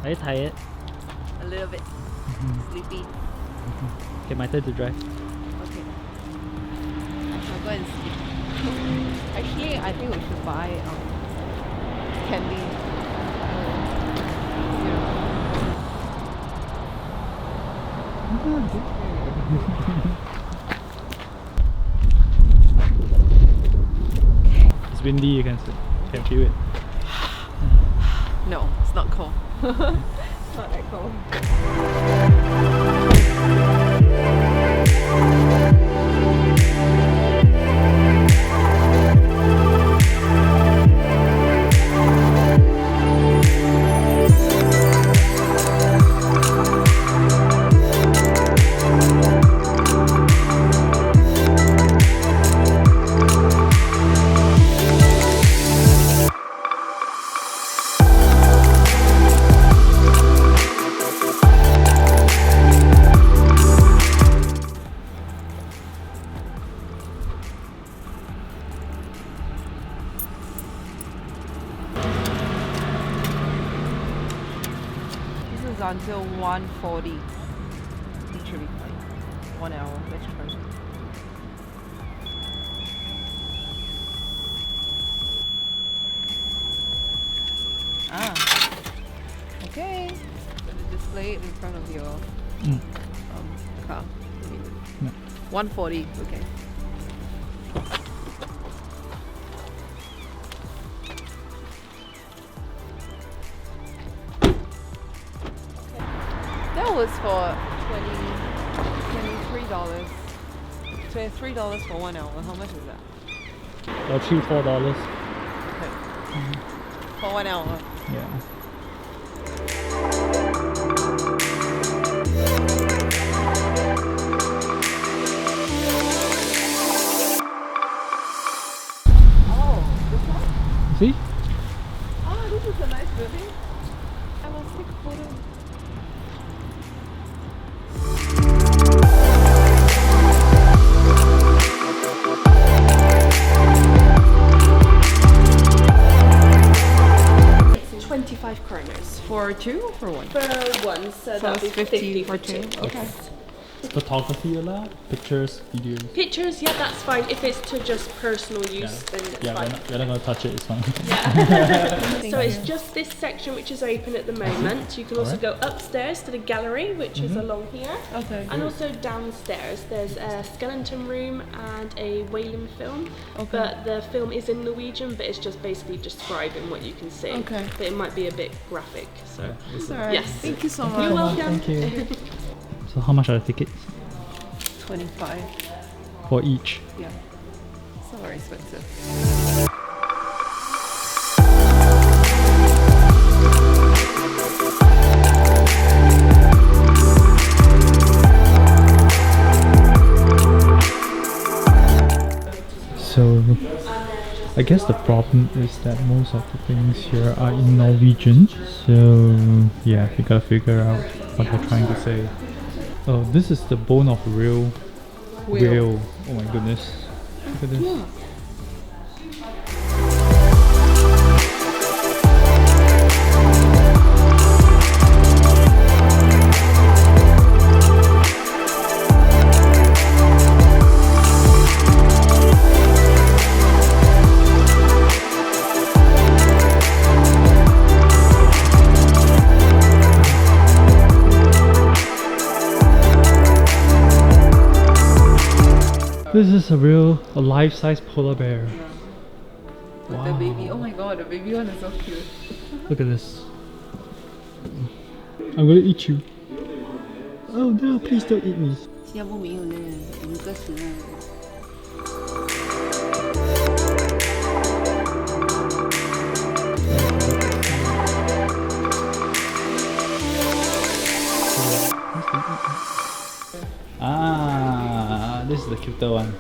Are you tired? A little bit sleepy. Okay, my turn to drive. Okay. I'll go and sleep. Actually, I think we should buy candy. It's windy, you can feel it. No, it's not cold. It's not that cold. Until 1:40. It should be fine. 1 hour. Let's try. Okay. So the display it in front of your car. No. 1:40. Okay. That was for $23. $23 for 1 hour. How much is that? Or $4. Okay. For 1 hour. Yeah. Oh, this one? See? Oh, this is a nice building. I will take a photo. It's 25 kroners. For two or for one? For one, so So that'll be it's 50 for for two. two. Okay. Photography allowed? Pictures, videos? Pictures, yeah, that's fine. If it's to just personal use, then it's Yeah, fine. we're not gonna touch it, it's fine. So it's just this section which is open at the moment. You can also go upstairs to the gallery, which is along here. Okay. And also downstairs, there's a skeleton room and a whaling film. Okay. But the film is in Norwegian, but it's just basically describing what you can see. Okay. But it might be a bit graphic, so. It's alright. Yes. Thank you so much. You're welcome. Thank you. So how much are the tickets? 25. For each? Yeah. It's not very expensive. So I guess the problem is that most of the things here are in Norwegian. So yeah, you gotta figure out what they're trying to say. Oh, this is the bone of real whale. Oh my goodness. Look at this. Yeah. This is a life-size polar bear. With the baby. Oh my god, the baby one is so cute. Look at this. I'm gonna eat you. Oh no, please don't eat me. 新加坡没有呢，5个10呢。Ah, this is the cuter one.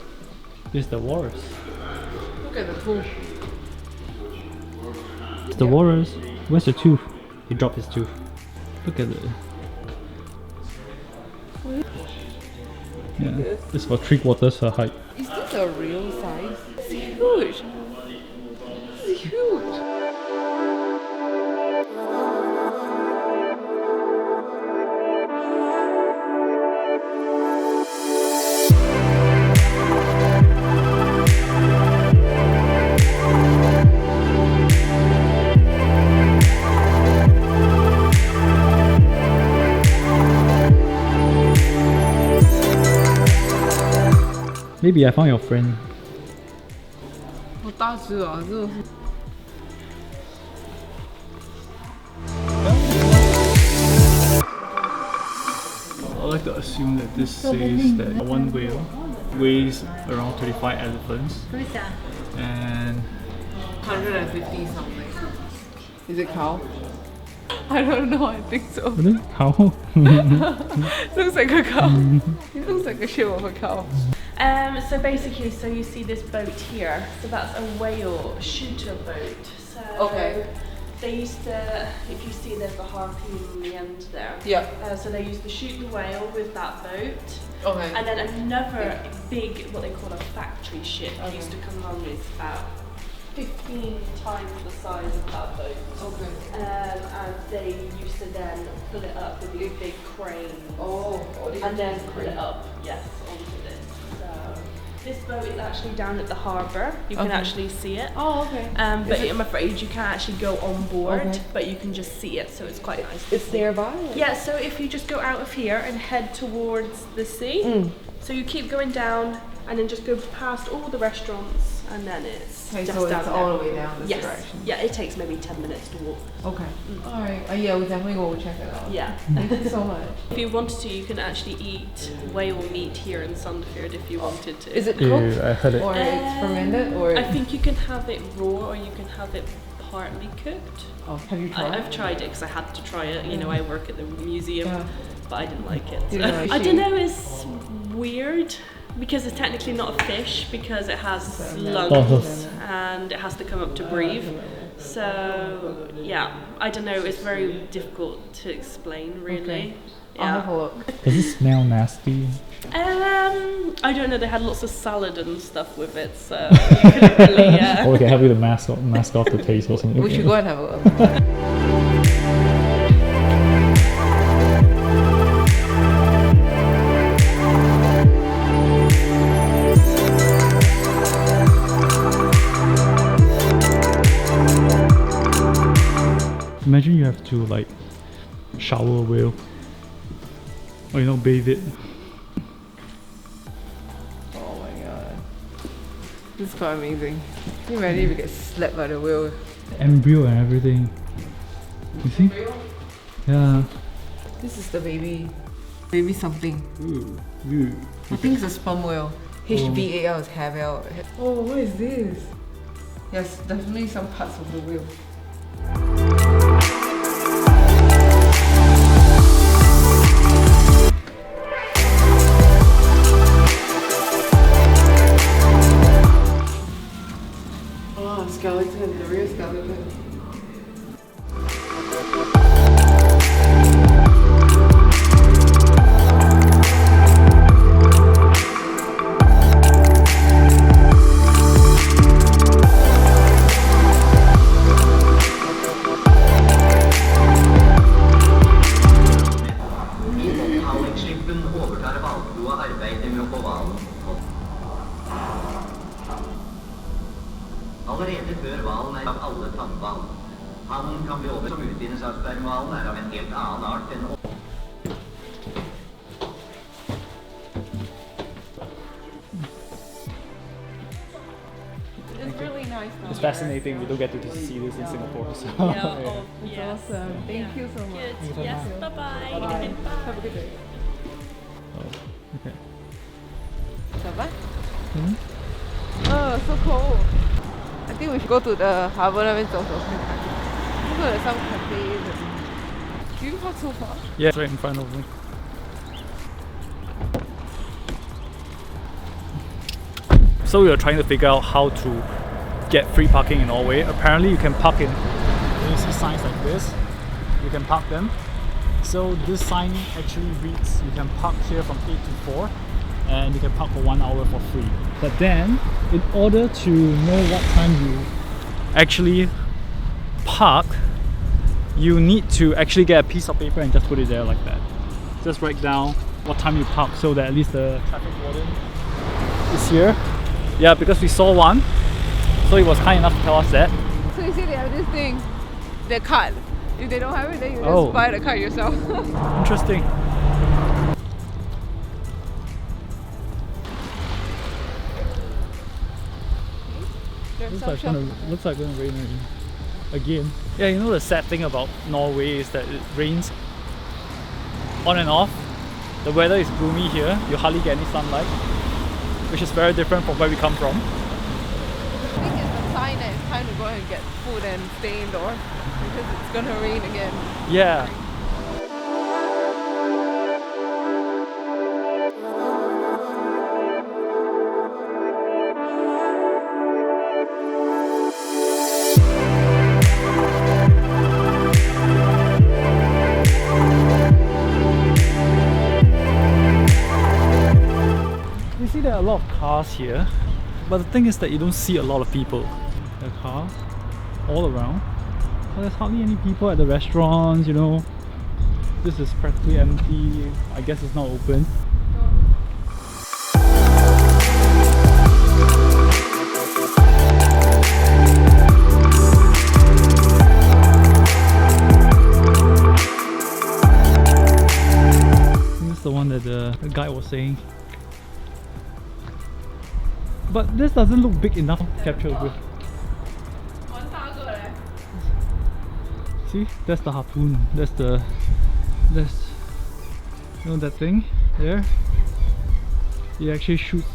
This is the walrus. Look at the pool. It's the walrus. Where's the tooth? He dropped his tooth. Look at it. Yeah, it's for 3/4 her height. Is this a real size? It's huge. It's huge. Maybe I found your friend. 好大只啊，这个。I like to assume that this says that one whale weighs around 35 elephants and 150 something. Is it cow? I don't know, I think so. How? Looks like a cow. It looks like a shape of a cow. So basically, so you see this boat here. So that's a whale shooter boat. So Okay. they used to, if you see there's the harpoon on the end there. Yeah. So they used to shoot the whale with that boat. Okay. And then another big, what they call a factory ship, used to come along with about 15 times the size of that boat. Okay. And they used to then pull it up with a big crane. Oh. And then pull it up, yes, onto this. So this boat is actually down at the harbour. You can actually see it. Oh, okay. But I'm afraid you can't actually go on board, Okay. but you can just see it, so it's quite nice. It's nearby? Yeah, so if you just go out of here and head towards the sea, so you keep going down and then just go past all the restaurants and then it's Okay, just so down it's there. all the way down this Yes. direction. Yeah, it takes maybe 10 minutes to walk. Okay. Alright. Yeah, we definitely go check it out. Yeah. Thank you so much. If you wanted to, you can actually eat whale meat here in Sandefjord if you wanted to. Is it cooked? Yeah, I heard it. Or it's fermented? Or I think you can have it raw or you can have it partly cooked. oh, have you tried? I've tried it because I had to try it. You know, I work at the museum, Yeah. but I didn't like it. Didn't like I it? don't know, it's weird because it's technically not a fish because it has lungs and it has to come up to breathe. So yeah, I don't know, it's very difficult to explain really. Okay. Yeah. I'll have a look. Does it smell nasty? I don't know, they had lots of salad and stuff with it, so you couldn't really, Or we can have you to mask off the taste or something. We should go and have a look. Imagine you have to like shower a whale or bathe it. Oh my god. This is quite amazing. Can you imagine if you get slapped by the whale? Embryo and everything. You see? Yeah. This is the baby. Baby something. Ooh. I think it's a sperm whale. HBAL is have out. Oh, what is this? Yes, definitely some parts of the whale. Oh, skeleton, the real skeleton. Allerede før hvalen av alle tannhval. Han kan bli over som utvinnes av spermhvalen av en helt annen art enn It's really nice. It's fascinating. We don't get to see this in Singapore. So. It's awesome. Thank you so much. Good. Yes, bye-bye. Bye. Have a good day. Oh, okay. Ça va? Oh, so cold. I think we should go to the harbour 那边走走看看。Look at some cafes. Do you park so far? Yeah, it's right in front of me. So we are trying to figure out how to get free parking in Norway. Apparently you can park in, you see signs like this, you can park them. So this sign actually reads you can park here from 8 to 4 and you can park for 1 hour for free. But then in order to know what time you actually park, you need to actually get a piece of paper and just put it there like that. Just write down what time you park so that at least the traffic warden is here. Yeah, because we saw one, so he was kind enough to tell us that. So you see they have this thing, the card. If they don't have it, then you Oh. just buy the card yourself. Interesting. Looks like gonna rain again. Yeah, you know the sad thing about Norway is that it rains on and off. The weather is gloomy here. You hardly get any sunlight, which is very different from where we come from. I think it's a sign that it's time to go and get food and stay indoors because it's gonna rain again. Yeah. You see there are a lot of cars here, but the thing is that you don't see a lot of people. There are cars all around, but there's hardly any people at the restaurants, you know. This is practically empty. I guess it's not open. This is the one that the guy was saying. But this doesn't look big enough to capture with. See, that's the harpoon. That's you know that thing there. It actually shoots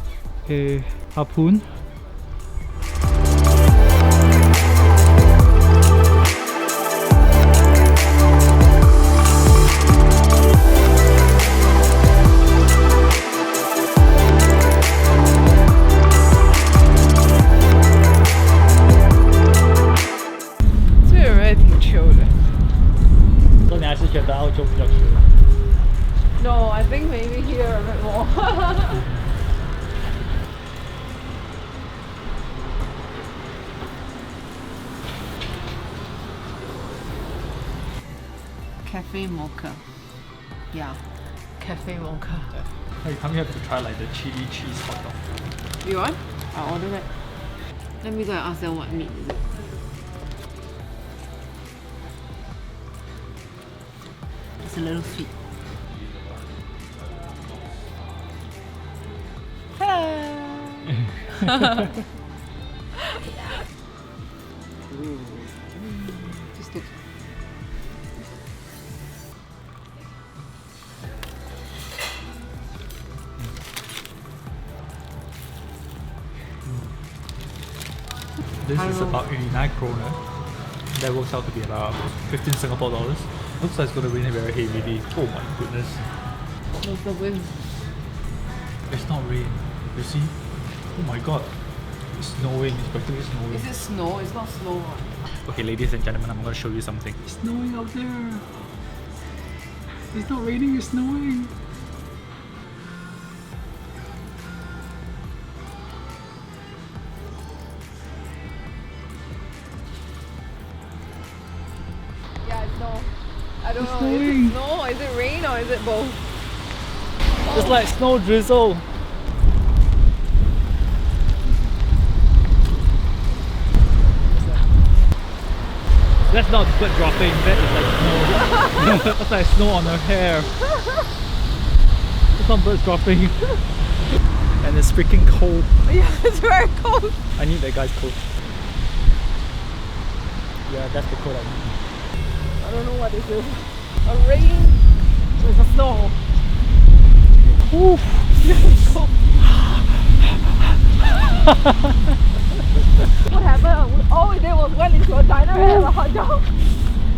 a harpoon. No, I think maybe here a bit more. Cafe mocha. Yeah, cafe mocha. You come here to try like the chili cheese hot dog. You want? I'll order that. Let me go and ask them what meat is it. It's a little sweet. Just look. This is about 89 kroner. That works out to be about 15 Singapore dollars. Looks like it's going to rain very heavily. Oh my goodness. What's the wind? It's not rain. You see? Oh my god. It's snowing. It's practically snowing. Is it snow? It's not snow. Okay, ladies and gentlemen, I'm going to show you something. It's snowing out there. It's not raining, it's snowing. Yeah, it's snow. I don't It's know. snowing. Is it snow? Is it rain or is it both? It's like snow drizzle. That's not bird dropping, that is like snow. That's like snow on her hair. That's not birds dropping. And it's freaking cold. Yeah, it's very cold. I need that guy's coat. Yeah, that's the coat I need. I don't know what this is. A rain with a snow. Oof. It's cold. What happened? All we did was went into a diner and had a hot dog.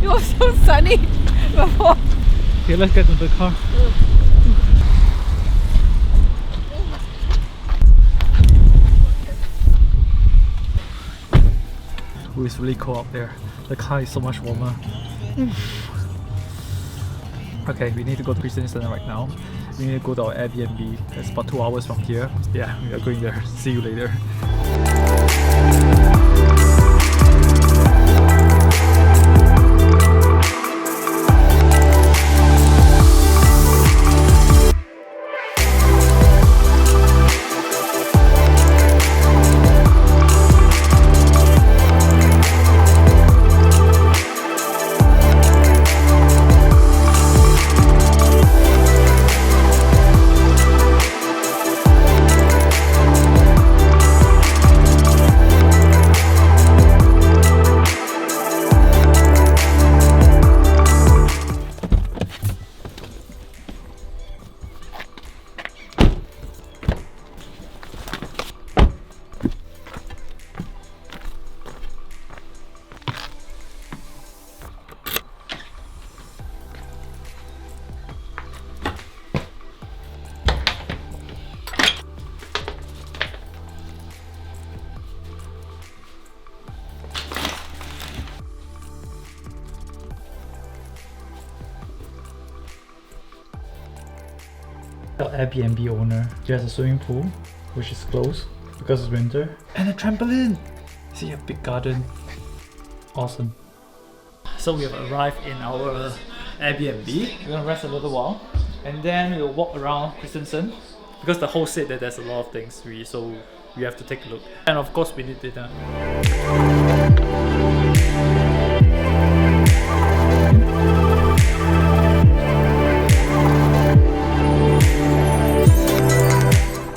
It was so sunny before. Okay, let's get into the car. Ooh, it's really cold out there. The car is so much warmer. Okay, we need to go to Kristiansand right now. We need to go to our Airbnb. It's about 2 hours from here. Yeah, we are going there. See you later. The Airbnb owner, she has a swimming pool, which is closed because it's winter, and a trampoline. See a big garden. Awesome. So we have arrived in our Airbnb. We're gonna rest a little while, and then we'll walk around Kristiansand because the host said that there's a lot of things, so we have to take a look. And of course, we need dinner.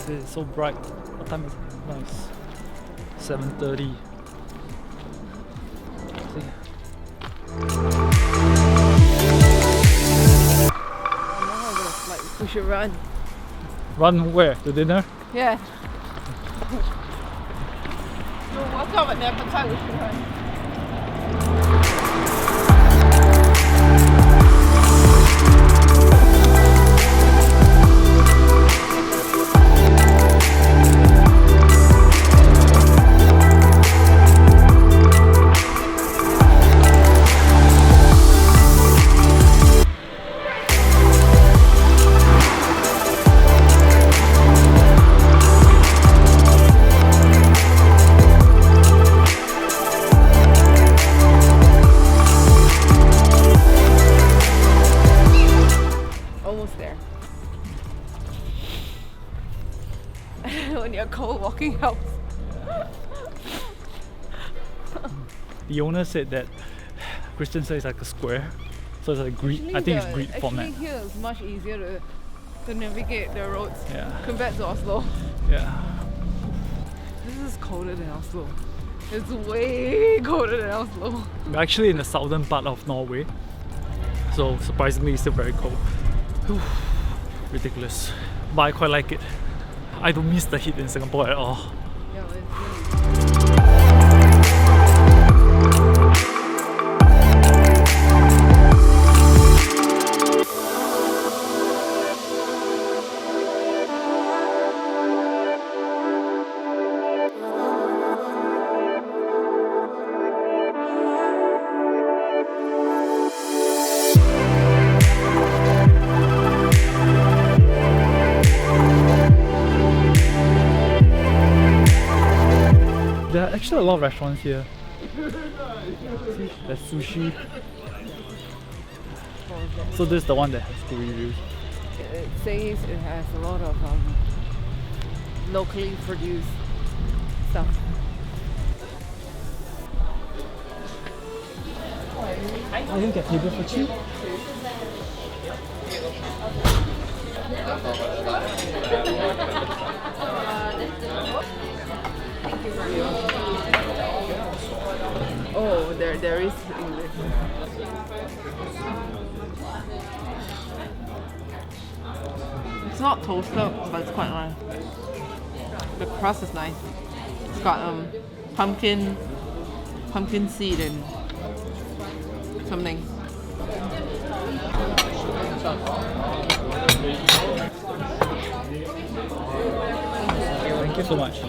It's so bright. What time is it? Nice. 7:30. We should run. Run where? To dinner? Yeah. So work out an appetite, we should run. When you're cold walking out. The owner said that Kristiansand is like a square, so it's like grid. I think it's grid format. Actually, here it's much easier to navigate the roads compared to Oslo. Yeah. This is colder than Oslo. It's way colder than Oslo. We're actually in the southern part of Norway, so surprisingly it's still very cold. Whew. Ridiculous, but I quite like it. I don't miss the heat in Singapore at all. Yeah, it's really There are actually a lot of restaurants here. There's sushi. So this is the one that has good reviews. it says it has a lot of locally produced stuff. I can get table for two. Oh, there is English. It's not toasted, but it's quite nice. The crust is nice. It's got pumpkin seed and something. Thank you so much.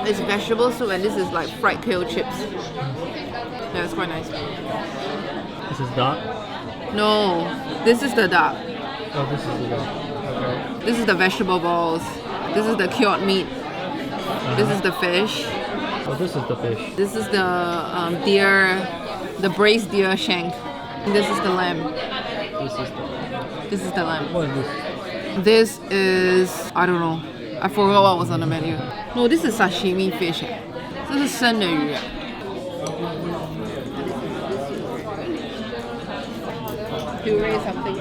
It's vegetable soup and this is like fried kale chips. Yeah, it's quite nice. This is dark. No, this is the duck. Oh, this is the dark. Okay. This is the vegetable balls. This is the cured meat. This is the fish. Oh, this is the fish. This is the deer, the braised deer shank. And this is the lamb. This is the lamb. What is this? This is, I don't know. I forgot what was on the menu. No, this is sashimi fish. 这是生的鱼。Puree something.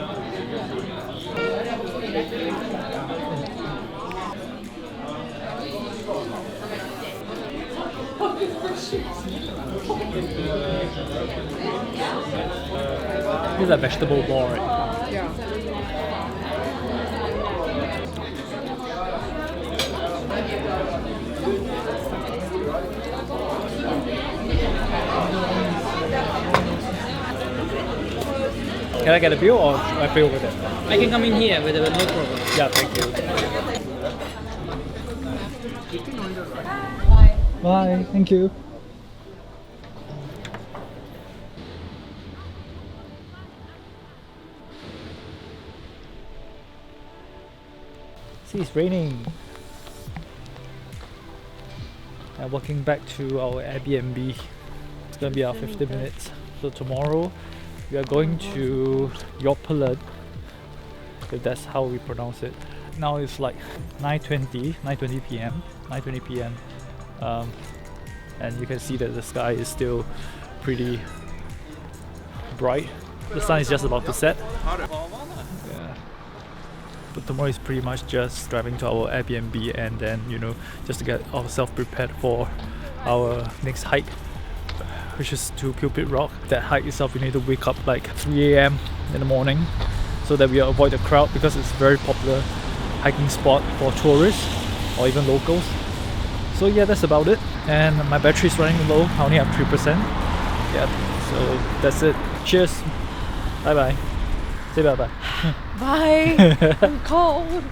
This is a vegetable ball, right? Yeah. Can I get a bill or should I pay over there? I can come in here with no problem. Yeah, thank you. Bye. Thank you. See, it's raining. And walking back to our Airbnb. It's gonna be our 50 minutes. So tomorrow we are going to Joppeland, if that's how we pronounce it. Now it's like 9:20 p.m. And you can see that the sky is still pretty bright. The sun is just about to set. Yeah. But tomorrow is pretty much just driving to our Airbnb and then, you know, just to get ourselves prepared for our next hike, which is to Cupid Rock. That hike itself, we need to wake up like 3 a.m. in the morning so that we avoid the crowd, because it's a very popular hiking spot for tourists or even locals. So yeah, that's about it. And my battery is running low. I only have 3%. Yeah, so that's it. Cheers. Bye bye. Say bye bye. Bye. I'm cold.